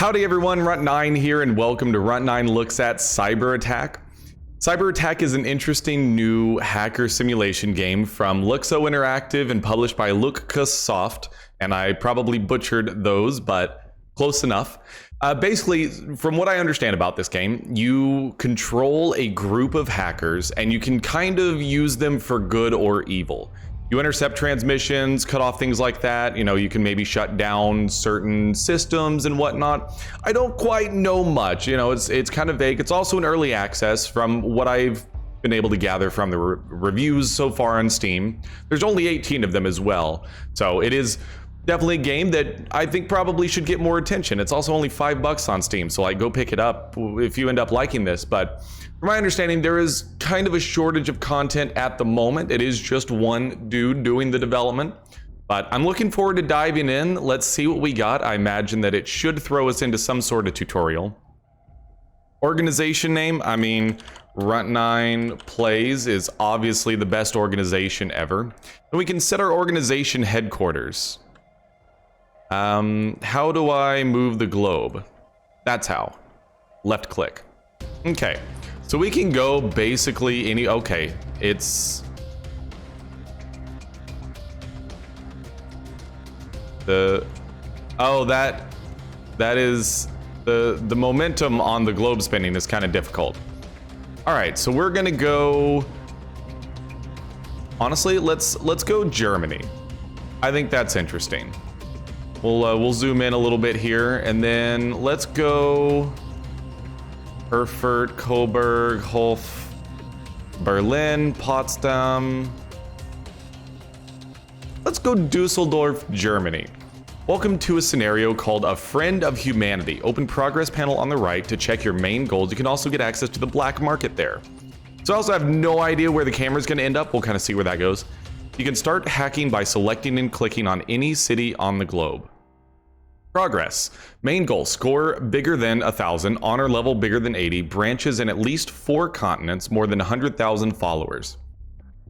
Howdy everyone, Runt9 here, and welcome to Runt9 Looks at Cyber Attack. Cyber Attack is an interesting new hacker simulation game from LUXO Interactive and published by LUXO, and I probably butchered those, but close enough. Basically, from what I understand about this game, you control a group of hackers and you can kind of use them for good or evil. You intercept transmissions, cut off things like that. You know, you can maybe shut down certain systems and whatnot. I don't quite know much. You know, it's kind of vague. It's also an early access from what I've been able to gather from the reviews so far on Steam. There's only 18 of them as well. So it is definitely a game that I think probably should get more attention. It's also only $5 on Steam, so like go pick it up if you end up liking this. But from my understanding, there is kind of a shortage of content at the moment. It is just one dude doing the development, but I'm looking forward to diving in. Let's see what we got. I imagine that it should throw us into some sort of tutorial. Organization name, I mean, Runt9 Plays is obviously the best organization ever. And we can set our organization headquarters. How do I move the globe? That's how. Left click. Okay. So we can go basically any, okay, it's the, oh, that is the momentum on the globe spinning is kind of difficult. All right, so we're gonna go, honestly, let's go Germany. I think that's interesting. We'll zoom in a little bit here, and then let's go Erfurt, Coburg, Hof, Berlin, Potsdam. Let's go Dusseldorf, Germany. Welcome to a scenario called A Friend of Humanity. Open progress panel on the right to check your main goals. You can also get access to the black market there. So I also have no idea where the camera's gonna end up. We'll kind of see where that goes. You can start hacking by selecting and clicking on any city on the globe. Progress. Main goal, score bigger than 1,000, honor level bigger than 80, branches in at least 4 continents, more than 100,000 followers.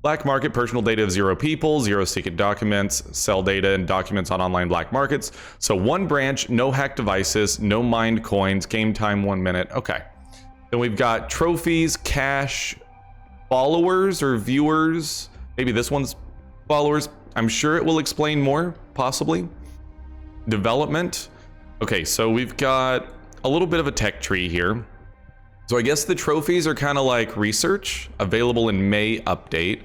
Black market, personal data of 0 people, 0 secret documents, sell data and documents on online black markets. So 1 branch, no hacked devices, no mined coins, game time 1 minute. Okay. Then we've got trophies, cash, followers or viewers. Maybe this one's followers. I'm sure it will explain more, possibly. Development. Okay, so we've got a little bit of a tech tree here. So I guess the trophies are kind of like research, available in May update.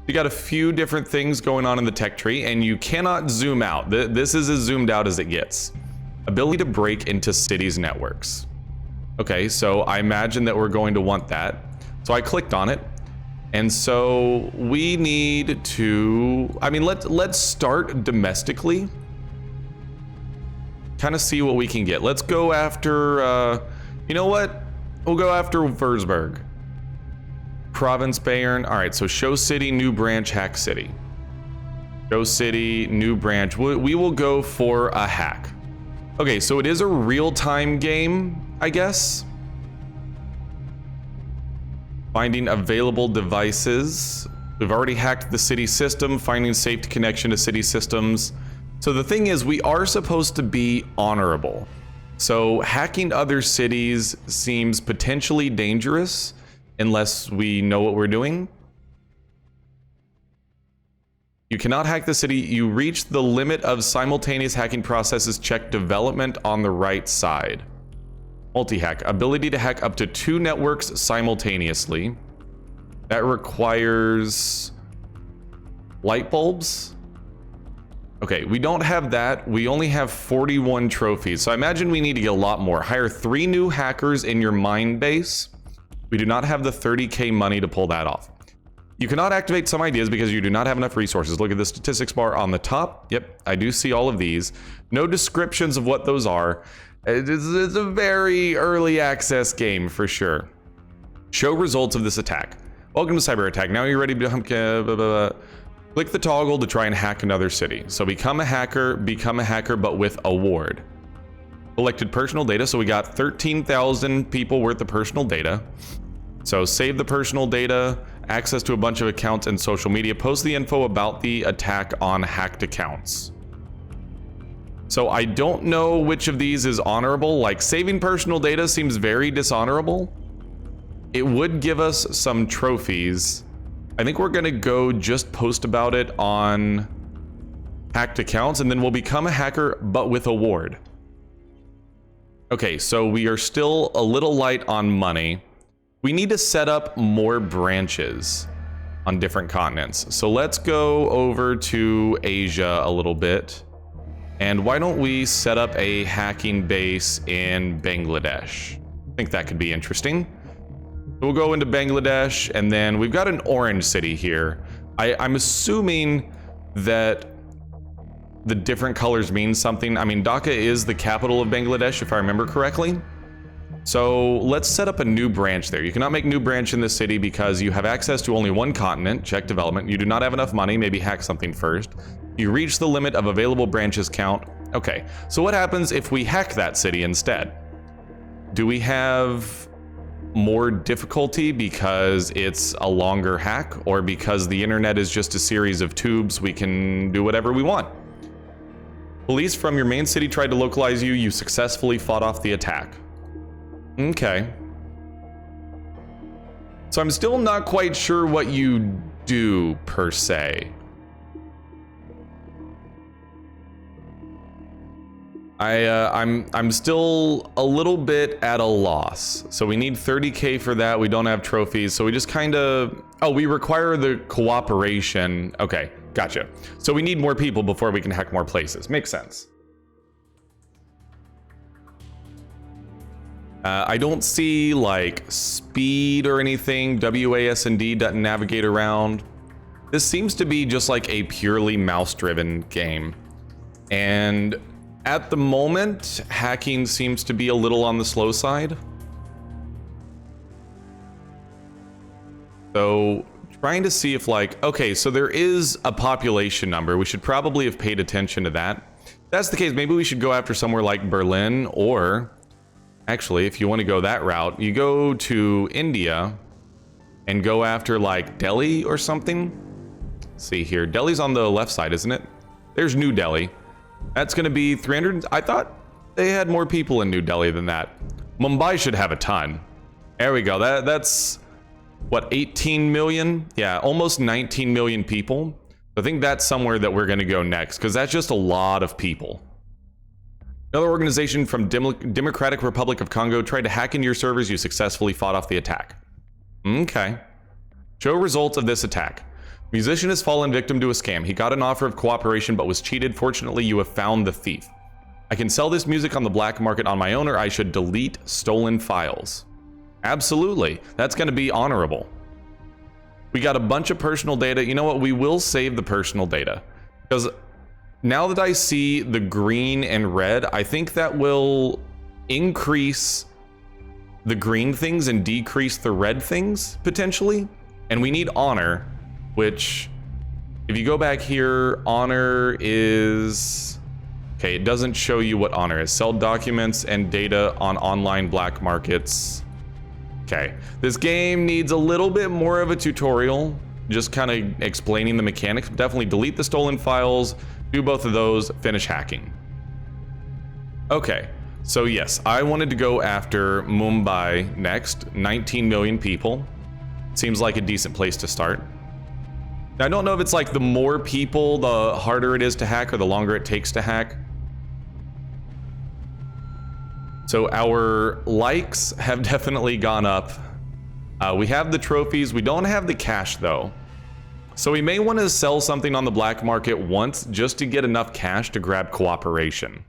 You got a few different things going on in the tech tree, and you cannot zoom out. This is as zoomed out as it gets. Ability to break into cities' networks. Okay, so I imagine that we're going to want that. So I clicked on it. And so we need to, I mean, let's start domestically. Kind of see what we can get. Let's go after, you know what? We'll go after Würzburg. Province Bayern. All right, so show city, new branch, hack city. Show city, new branch. We will go for a hack. Okay, so it is a real-time game, I guess. Finding available devices. We've already hacked the city system, finding safe connection to city systems. So the thing is, we are supposed to be honorable. So hacking other cities seems potentially dangerous unless we know what we're doing. You cannot hack the city. You reach the limit of simultaneous hacking processes. Check development on the right side. Multi-hack. Ability to hack up to 2 networks simultaneously. That requires light bulbs. Okay, we don't have that. We only have 41 trophies. So I imagine we need to get a lot more. Hire 3 new hackers in your mine base. We do not have the 30K money to pull that off. You cannot activate some ideas because you do not have enough resources. Look at the statistics bar on the top. Yep, I do see all of these. No descriptions of what those are. It's a very early access game for sure. Show results of this attack. Welcome to Cyber Attack. Now you're ready to click the toggle to try and hack another city. So become a hacker, but with award. Collected personal data, so we got 13,000 people worth of personal data. So save the personal data, access to a bunch of accounts and social media, post the info about the attack on hacked accounts. So I don't know which of these is honorable. Like, saving personal data seems very dishonorable. It would give us some trophies. I think we're gonna go just post about it on hacked accounts, and then we'll become a hacker, but with award. Okay, so we are still a little light on money. We need to set up more branches on different continents. So let's go over to Asia a little bit. And why don't we set up a hacking base in Bangladesh? I think that could be interesting. We'll go into Bangladesh, and then we've got an orange city here. I'm assuming that the different colors mean something. I mean, Dhaka is the capital of Bangladesh, if I remember correctly. So let's set up a new branch there. You cannot make new branch in this city because you have access to only one continent. Check development. You do not have enough money. Maybe hack something first. You reach the limit of available branches count. Okay, so what happens if we hack that city instead? Do we have more difficulty because it's a longer hack, or because the internet is just a series of tubes, we can do whatever we want? Police from your main city tried to localize you. You successfully fought off the attack. Okay. So I'm still not quite sure what you do per se. I'm still a little bit at a loss. So we need 30K for that. We don't have trophies, so we just kind of... Oh, we require the cooperation. Okay, gotcha. So we need more people before we can hack more places. Makes sense. I don't see like speed or anything. WASD doesn't navigate around. This seems to be just like a purely mouse-driven game. And at the moment, hacking seems to be a little on the slow side. So trying to see if like, okay, so there is a population number. We should probably have paid attention to that. If that's the case, maybe we should go after somewhere like Berlin, or actually, if you want to go that route, you go to India and go after like Delhi or something. Let's see here, Delhi's on the left side, isn't it? There's New Delhi. That's going to be 300. I thought they had more people in New Delhi than that. Mumbai should have a ton. There we go. That's what, 18 million? Yeah, almost 19 million people. I think that's somewhere that we're going to go next, because that's just a lot of people. Another organization from Democratic Republic of Congo tried to hack into your servers. You successfully fought off the attack. Okay. Show results of this attack. Musician has fallen victim to a scam. He got an offer of cooperation but was cheated. Fortunately, you have found the thief. I can sell this music on the black market on my own, or I should delete stolen files. Absolutely. That's going to be honorable. We got a bunch of personal data. You know what? We will save the personal data, because now that I see the green and red, I think that will increase the green things and decrease the red things, potentially. And we need honor, which, if you go back here, honor is... Okay, it doesn't show you what honor is. Sell documents and data on online black markets. Okay, this game needs a little bit more of a tutorial, just kind of explaining the mechanics. Definitely delete the stolen files, do both of those, finish hacking. Okay, so yes, I wanted to go after Mumbai next. 19 million people. Seems like a decent place to start. Now, I don't know if it's like the more people, the harder it is to hack, or the longer it takes to hack. So our likes have definitely gone up. We have the trophies. We don't have the cash though. So we may want to sell something on the black market once just to get enough cash to grab cooperation.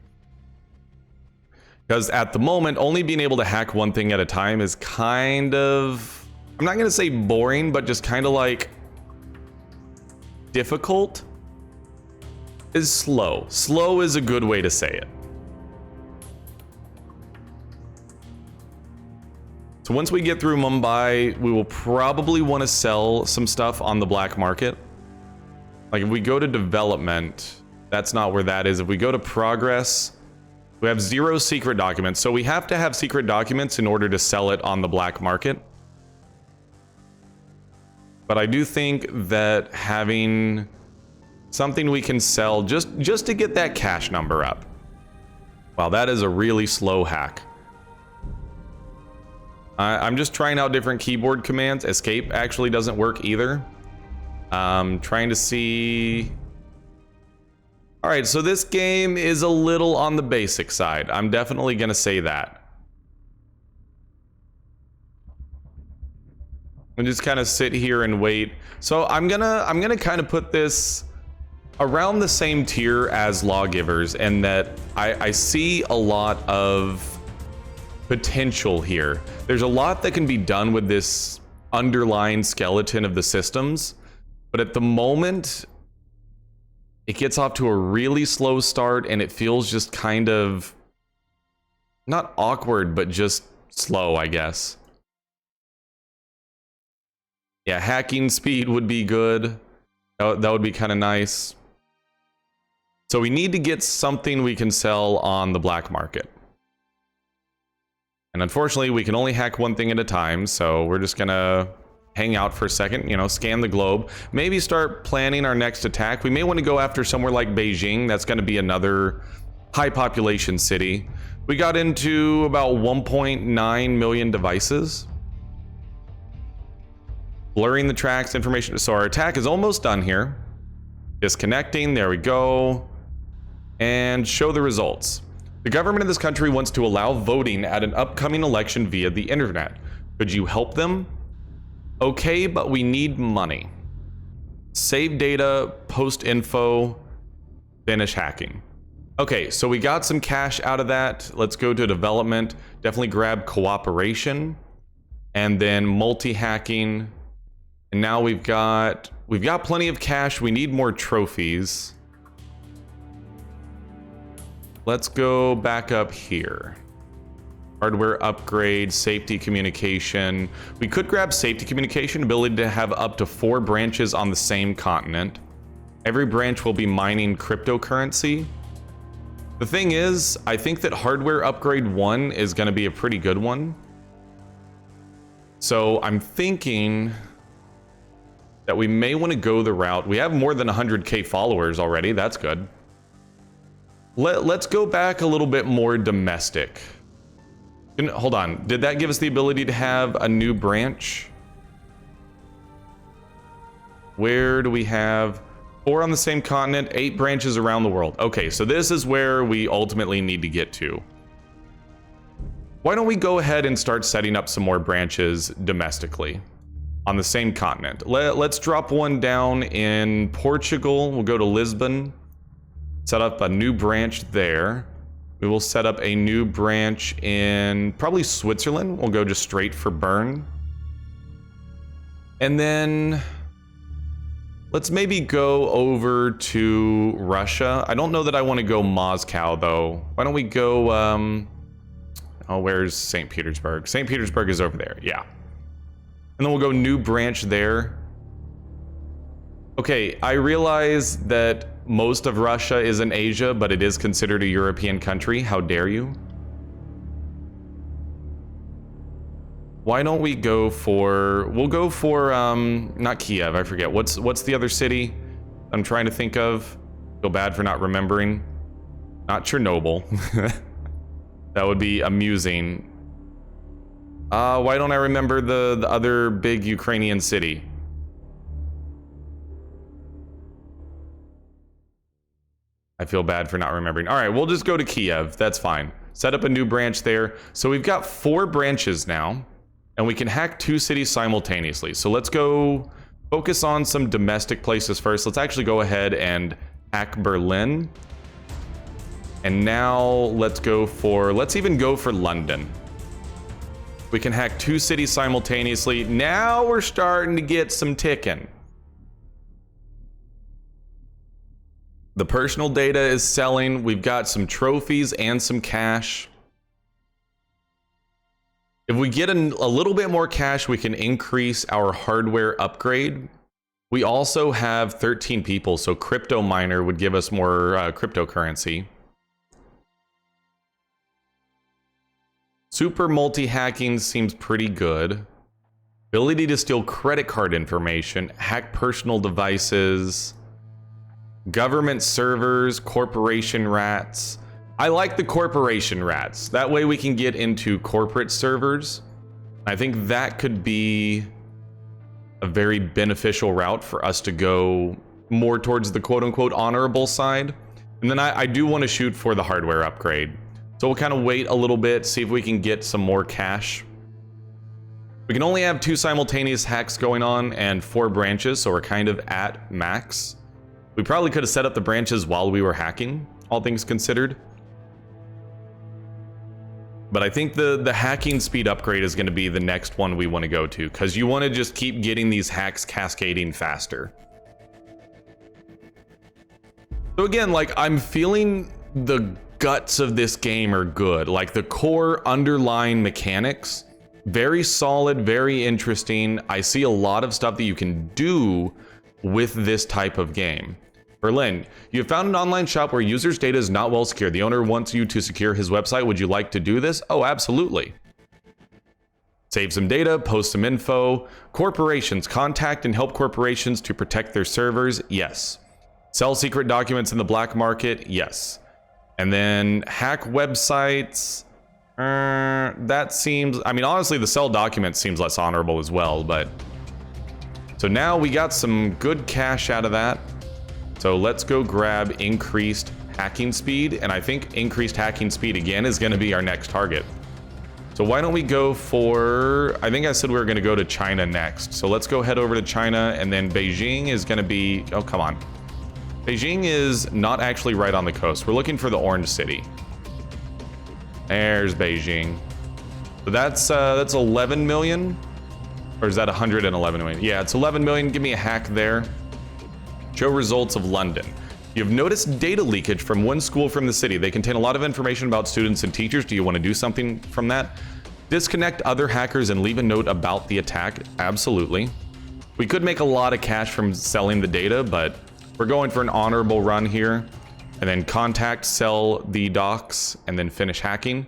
Because at the moment, only being able to hack one thing at a time is kind of, I'm not going to say boring, but just kind of like difficult. Is slow. Slow is a good way to say it. So once we get through Mumbai, we will probably want to sell some stuff on the black market. Like if we go to development, that's not where that is. If we go to progress, we have 0 secret documents. So we have to have secret documents in order to sell it on the black market. But I do think that having something we can sell just to get that cash number up Wow, that is a really slow hack. I'm just trying out different keyboard commands. Escape actually doesn't work either. Trying to see... All right, so this game is a little on the basic side. I'm definitely gonna say that. And just kind of sit here and wait. So I'm gonna kind of put this around the same tier as Lawgivers, and that I see a lot of potential here. There's a lot that can be done with this underlying skeleton of the systems, but at the moment it gets off to a really slow start, and it feels just kind of not awkward, but just slow, I guess. Yeah, hacking speed would be good. That would be kind of nice. So we need to get something we can sell on the black market. And unfortunately, we can only hack one thing at a time, so we're just gonna hang out for a second, you know, scan the globe, maybe start planning our next attack. We may want to go after somewhere like Beijing. That's going to be another high population city. We got into about 1.9 million devices. Blurring the tracks information. So our attack is almost done here. Disconnecting, there we go. And show the results. The government of this country wants to allow voting at an upcoming election via the internet. Could you help them? Okay, but we need money. Save data, post info, finish hacking. Okay, so we got some cash out of that. Let's go to development. Definitely grab cooperation and then multi-hacking. And now we've got plenty of cash. We need more trophies. Let's go back up here. Hardware upgrade, safety communication. We could grab safety communication, ability to have up to 4 branches on the same continent. Every branch will be mining cryptocurrency. The thing is, I think that hardware upgrade 1 is going to be a pretty good one. So I'm thinking that we may want to go the route. We have more than 100k followers already. That's good. Let's go back a little bit more domestic. Hold on, did that give us the ability to have a new branch? Where do we have 4 on the same continent, 8 branches around the world? Okay, so this is where we ultimately need to get to. Why don't we go ahead and start setting up some more branches domestically on the same continent? Let's drop one down in Portugal. We'll go to Lisbon, set up a new branch there. We will set up a new branch in probably Switzerland. We'll go just straight for Bern. And then let's maybe go over to Russia. I don't know that I want to go Moscow though. Why don't we go, oh, where's St. Petersburg? St. Petersburg is over there, yeah. And then we'll go new branch there. Okay, I realize that most of Russia is in Asia, but it is considered a European country. How dare you? Why don't we go for... We'll go for, not Kiev, I forget. What's the other city I'm trying to think of? Feel bad for not remembering. Not Chernobyl. That would be amusing. Why don't I remember the other big Ukrainian city? I feel bad for not remembering. All right, we'll just go to Kiev. That's fine. Set up a new branch there. So we've got 4 branches now, and we can hack 2 cities simultaneously. So let's go focus on some domestic places first. Let's actually go ahead and hack Berlin. And now let's even go for London. We can hack 2 cities simultaneously. Now we're starting to get some ticking. The personal data is selling. We've got some trophies and some cash. If we get a little bit more cash, we can increase our hardware upgrade. We also have 13 people, so crypto miner would give us more cryptocurrency. Super multi-hacking seems pretty good. Ability to steal credit card information, hack personal devices, government servers, corporation rats. I like the corporation rats. That way we can get into corporate servers. I think that could be a very beneficial route for us to go more towards the quote-unquote honorable side. And then I do want to shoot for the hardware upgrade. So we'll kind of wait a little bit, see if we can get some more cash. We can only have 2 simultaneous hacks going on and 4 branches, so we're kind of at max. We probably could have set up the branches while we were hacking, all things considered. But I think the hacking speed upgrade is going to be the next one we want to go to, because you want to just keep getting these hacks cascading faster. So again, like, I'm feeling the guts of this game are good. Like, the core underlying mechanics, very solid, very interesting. I see a lot of stuff that you can do with this type of game. Berlin, you have found an online shop where users' data is not well secured. The owner wants you to secure his website. Would you like to do this? Oh, absolutely. Save some data, post some info. Corporations, contact and help corporations to protect their servers. Yes. Sell secret documents in the black market. Yes. And then hack websites. That seems, I mean, honestly, the sell documents seems less honorable as well, but. So now we got some good cash out of that. So let's go grab increased hacking speed, and I think increased hacking speed again is going to be our next target. So why don't we go for, I think I said we were going to go to China next. So let's go head over to China, and then Beijing is going to be, oh, come on. Beijing is not actually right on the coast. We're looking for the orange city. There's Beijing. So that's 11 million, or is that 111 million? Yeah, it's 11 million. Give me a hack there. Show results of London. You have noticed data leakage from one school from the city. They contain a lot of information about students and teachers. Do you want to do something from that? Disconnect other hackers and leave a note about the attack. Absolutely. We could make a lot of cash from selling the data, but we're going for an honorable run here. And then contact, sell the docs, and then finish hacking.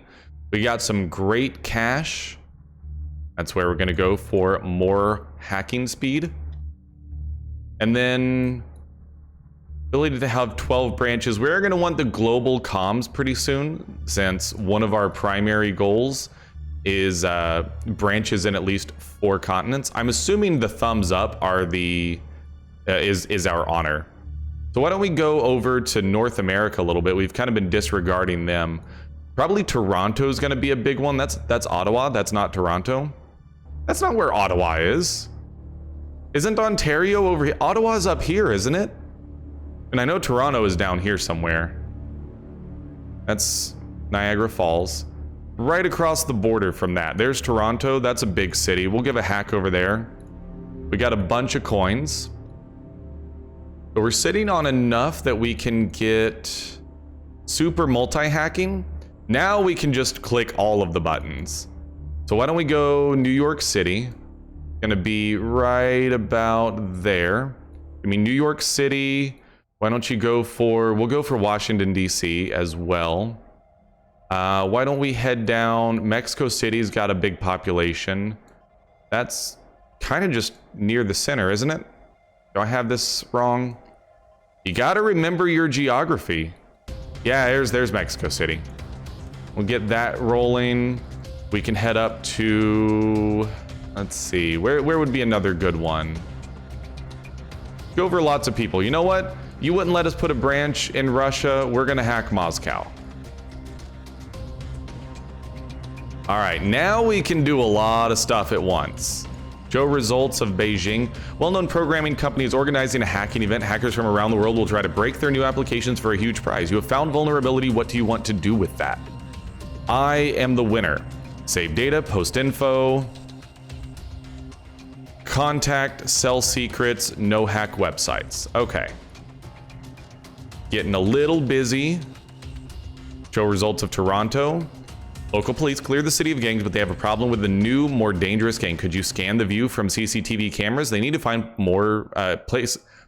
We got some great cash. That's where we're going to go for more hacking speed. And then ability to have 12 branches. We're going to want the global comms pretty soon, since one of our primary goals is branches in at least 4 continents. I'm assuming the thumbs up are the is our honor. So why don't we go over to North America a little bit? We've kind of been disregarding them. Probably Toronto is going to be a big one. That's Ottawa. That's not Toronto. That's not where Ottawa is. Isn't Ontario over here? Ottawa's up here, isn't it? And I know Toronto is down here somewhere. That's Niagara Falls. Right across the border from that. There's Toronto. That's a big city. We'll give a hack over there. We got a bunch of coins. So we're sitting on enough that we can get super multi-hacking. Now we can just click all of the buttons. So why don't we go New York City? Gonna be right about there. I mean, New York City. Why don't you go for, we'll go for Washington, D.C. as well. Why don't we head down? Mexico City's got a big population. That's kind of just near the center, isn't it? Do I have this wrong? You gotta remember your geography. Yeah, there's Mexico City. We'll get that rolling. We can head up to, let's see, where would be another good one? Go over lots of people. You know what? You wouldn't let us put a branch in Russia. We're gonna hack Moscow. All right, now we can do a lot of stuff at once. Show results of Beijing. Well-known programming company is organizing a hacking event. Hackers from around the world will try to break their new applications for a huge prize. You have found vulnerability. What do you want to do with that? I am the winner. Save data, post info. Contact, sell secrets, no hack websites. Okay. Getting a little busy. Show results of Toronto. Local police cleared the city of gangs, but they have a problem with the new, more dangerous gang. Could you scan the view from CCTV cameras? They need to find more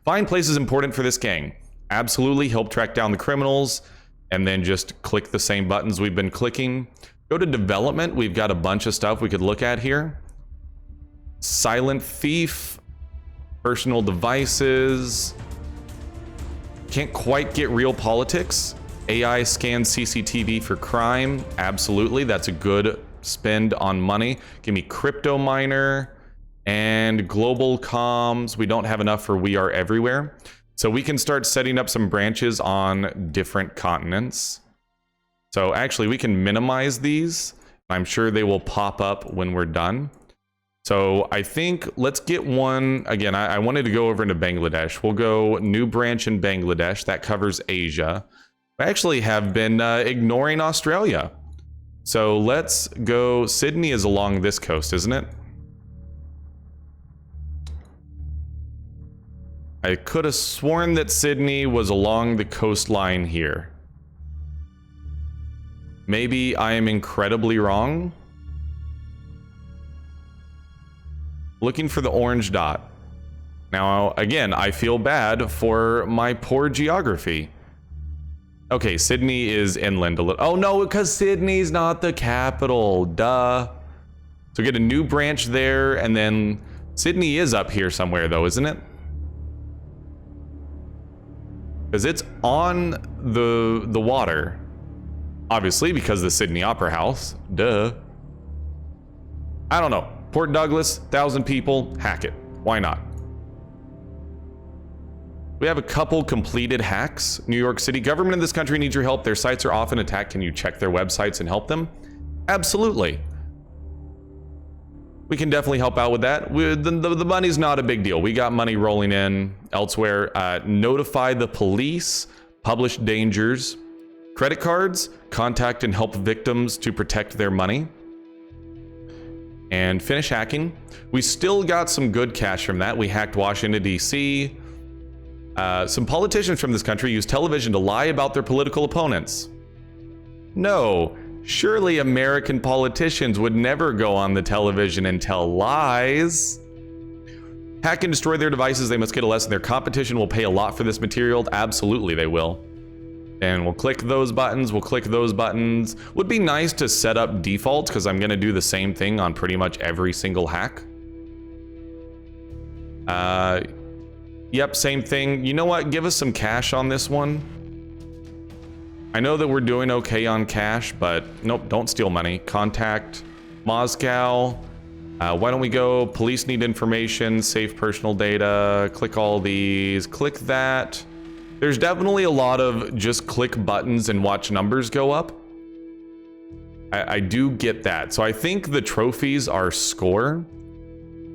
find places important for this gang. Absolutely, help track down the criminals, and then just click the same buttons we've been clicking. Go to development. We've got a bunch of stuff we could look at here. Silent thief, personal devices. Can't quite get real politics. AI scans CCTV for crime. Absolutely, that's a good spend on money. Give me crypto miner and global comms. We don't have enough for We Are Everywhere. So we can start setting up some branches on different continents. So actually we can minimize these. I'm sure they will pop up when we're done. So I think let's get one, again, I wanted to go over into Bangladesh. We'll go new branch in Bangladesh. That covers Asia. I actually have been ignoring Australia. So let's go, Sydney is along this coast, isn't it? I could have sworn that Sydney was along the coastline here. Maybe I am incredibly wrong. Looking for the orange dot. Now, again, I feel bad for my poor geography. Okay, Sydney is inland a little. Oh no, because Sydney's not the capital, duh. So get a new branch there, and then Sydney is up here somewhere though, isn't it? Because it's on the water. Obviously, because the Sydney Opera House, duh. I don't know. Port Douglas, 1,000 people, hack it. Why not? We have a couple completed hacks. New York City, government in this country needs your help. Their sites are often attacked. Can you check their websites and help them? Absolutely. We can definitely help out with that. The money's not a big deal. We got money rolling in elsewhere. Notify the police, publish dangers, credit cards, contact and help victims to protect their money. And finish hacking. We still got some good cash from that. We hacked Washington, D.C. Some politicians from this country use television to lie about their political opponents. No, surely American politicians would never go on the television and tell lies. Hack and destroy their devices. They must get a lesson. Their competition will pay a lot for this material. Absolutely, they will. And we'll click those buttons. We'll click those buttons. Would be nice to set up defaults because I'm going to do the same thing on pretty much every single hack. Yep, same thing. You know what? Give us some cash on this one. I know that we're doing okay on cash, but nope, don't steal money. Contact Moscow. Why don't we go? Police need information, safe personal data. Click all these. Click that. There's definitely a lot of just click buttons and watch numbers go up. I do get that. So I think the trophies are score.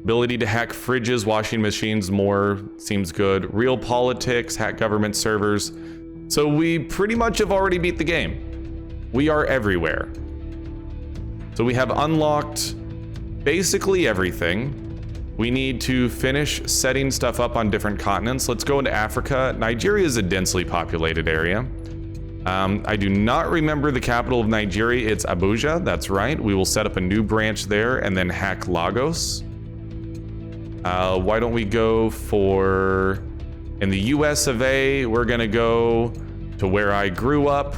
Ability to hack fridges, washing machines more seems good. Real politics, hack government servers. So we pretty much have already beat the game. We are everywhere. So we have unlocked basically everything. We need to finish setting stuff up on different continents. Let's go into Africa. Nigeria is a densely populated area. I do not remember the capital of Nigeria. It's Abuja, that's right. We will set up a new branch there and then hack Lagos. Why don't we go for, in the US of A, we're gonna go to where I grew up,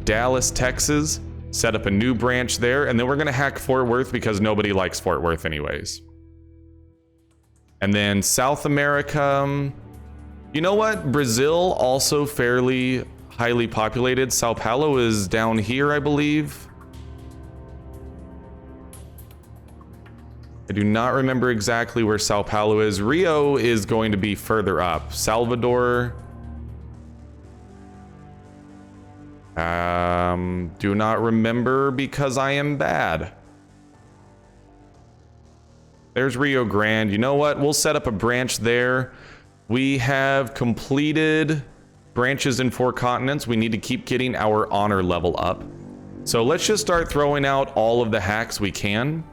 Dallas, Texas, set up a new branch there, and then we're gonna hack Fort Worth because nobody likes Fort Worth anyways. And then South America, you know what? Brazil, also fairly highly populated. Sao Paulo is down here, I believe. I do not remember exactly where Sao Paulo is. Rio is going to be further up. Salvador. Do not remember because I am bad. There's Rio Grande. You know what? We'll set up a branch there. We have completed branches in 4 continents. We need to keep getting our honor level up. So let's just start throwing out all of the hacks we can.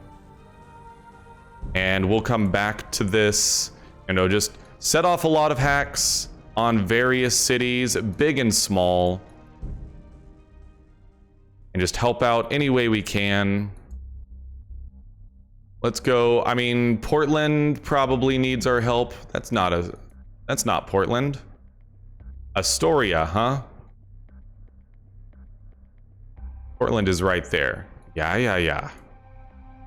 And we'll come back to this, you know, just set off a lot of hacks on various cities, big and small. And just help out any way we can. Let's go. I mean, Portland probably needs our help. That's not Portland. Astoria, huh? Portland is right there. Yeah.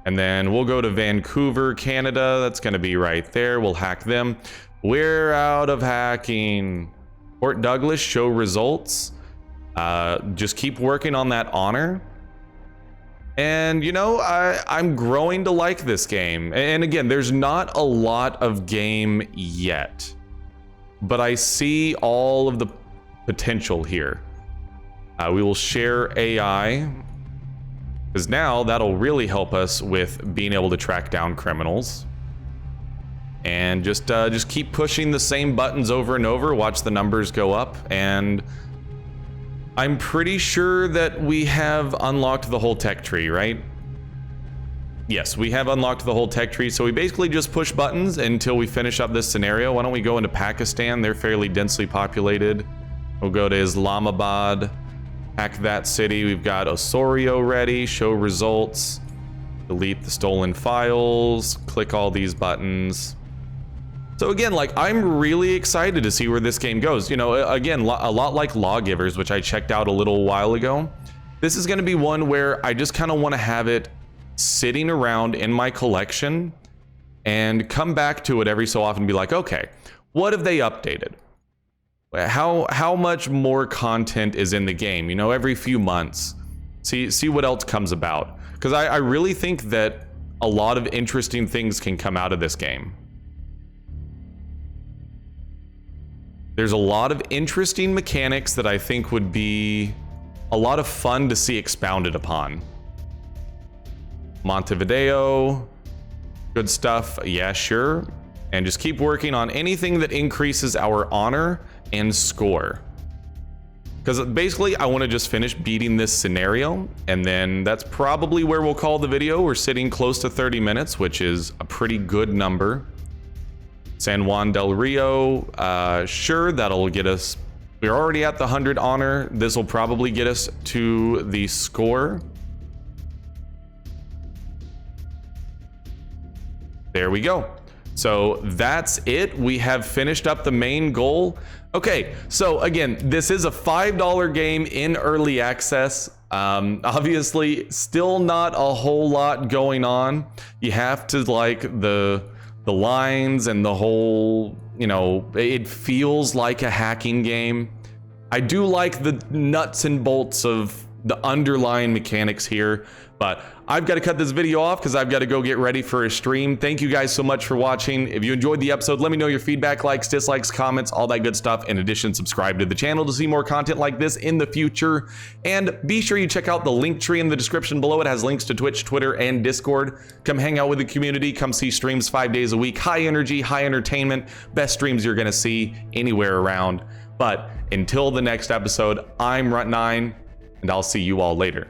And then we'll go to Vancouver, Canada. That's going to be right there. We'll hack them. We're out of hacking. Port Douglas, show results. Just keep working on that honor. And, you know, I'm growing to like this game. And again, there's not a lot of game yet, but I see all of the potential here. We will share AI, because now that'll really help us with being able to track down criminals. And just keep pushing the same buttons over and over, watch the numbers go up, and I'm pretty sure that we have unlocked the whole tech tree, right? Yes, we have unlocked the whole tech tree, so we basically just push buttons until we finish up this scenario. Why don't we go into Pakistan? They're fairly densely populated. We'll go to Islamabad, hack that city. We've got Osorio ready, show results, delete the stolen files, click all these buttons. So again, like, I'm really excited to see where this game goes. You know, again, a lot like Lawgivers, which I checked out a little while ago. This is going to be one where I just kind of want to have it sitting around in my collection and come back to it every so often and be like, okay, what have they updated? How much more content is in the game? You know, every few months, see what else comes about. Because I really think that a lot of interesting things can come out of this game. There's a lot of interesting mechanics that I think would be a lot of fun to see expounded upon. Montevideo, good stuff, yeah, sure. And just keep working on anything that increases our honor and score. Because basically, I want to just finish beating this scenario, and then that's probably where we'll call the video. We're sitting close to 30 minutes, which is a pretty good number. San Juan del Rio, sure, that'll get us, we're already at the 100 honor. This will probably get us to the score. There we go. So that's it. We have finished up the main goal. Okay, so again, this is a $5 game in early access. Obviously, still not a whole lot going on. You have to like the lines and the whole, you know, it feels like a hacking game. I do like the nuts and bolts of the underlying mechanics here, but I've got to cut this video off because I've got to go get ready for a stream. Thank you guys so much for watching. If you enjoyed the episode, let me know your feedback, likes, dislikes, comments, all that good stuff. In addition, subscribe to the channel to see more content like this in the future. And be sure you check out the link tree in the description below. It has links to Twitch, Twitter, and Discord. Come hang out with the community. Come see streams 5 days a week. High energy, high entertainment. Best streams you're going to see anywhere around. But until the next episode, I'm Runt9, and I'll see you all later.